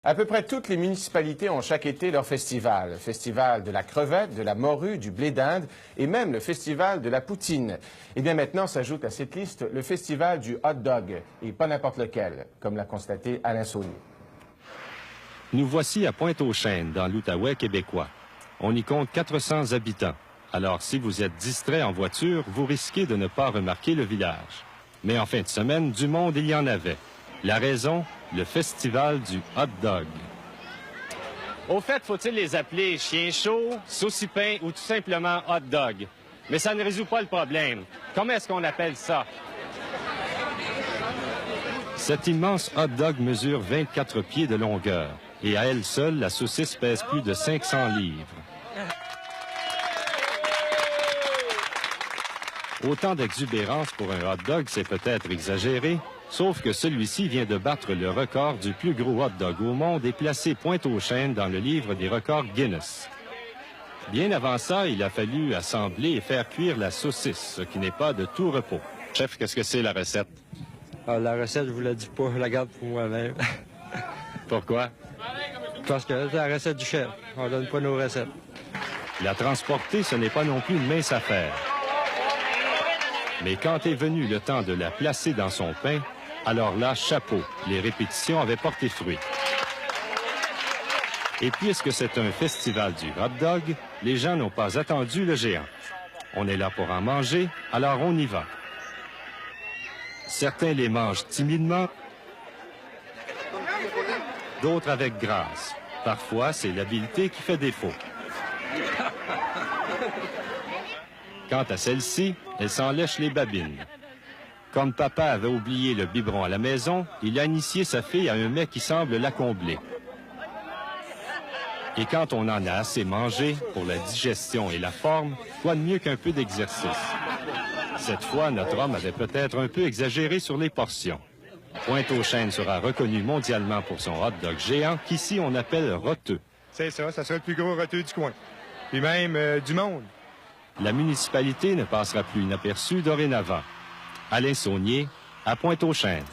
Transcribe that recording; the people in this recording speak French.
À peu près toutes les municipalités ont chaque été leur festival. Le festival de la crevette, de la morue, du blé d'Inde et même le festival de la poutine. Et bien maintenant s'ajoute à cette liste le festival du hot dog, et pas n'importe lequel, comme l'a constaté Alain Saunier. Nous voici à Pointe-aux-Chênes, dans l'Outaouais québécois. On y compte 400 habitants. Alors si vous êtes distrait en voiture, vous risquez de ne pas remarquer le village. Mais en fin de semaine, du monde il y en avait. La raison, le festival du hot dog. Au fait, faut-il les appeler chiens chauds, saucipins ou tout simplement hot dog? Mais ça ne résout pas le problème. Comment est-ce qu'on appelle ça? Cet immense hot dog mesure 24 pieds de longueur. Et à elle seule, la saucisse pèse plus de 500 livres. Autant d'exubérance pour un hot dog, c'est peut-être exagéré, sauf que celui-ci vient de battre le record du plus gros hot dog au monde et placer Pointe-aux-Chênes dans le livre des records Guinness. Bien avant ça, il a fallu assembler et faire cuire la saucisse, ce qui n'est pas de tout repos. Chef, qu'est-ce que c'est la recette? Ah, la recette, je vous la dis pas, je la garde pour moi-même. Pourquoi? Parce que c'est la recette du chef. On donne pas nos recettes. La transporter, ce n'est pas non plus une mince affaire. Mais quand est venu le temps de la placer dans son pain, alors là, chapeau, les répétitions avaient porté fruit. Et puisque c'est un festival du hot dog, les gens n'ont pas attendu le géant. On est là pour en manger, alors on y va. Certains les mangent timidement, d'autres avec grâce. Parfois, c'est l'habileté qui fait défaut. Quant à celle-ci, elle s'en lèche les babines. Comme papa avait oublié le biberon à la maison, il a initié sa fille à un mets qui semble la combler. Et quand on en a assez mangé, pour la digestion et la forme, quoi de mieux qu'un peu d'exercice? Cette fois, notre homme avait peut-être un peu exagéré sur les portions. Pointe-aux-Chênes sera reconnu mondialement pour son hot dog géant, qu'ici on appelle roteux. C'est ça sera le plus gros roteux du coin. Puis même du monde. La municipalité ne passera plus inaperçue dorénavant. Alain Saunier, à Pointe-aux-Chênes.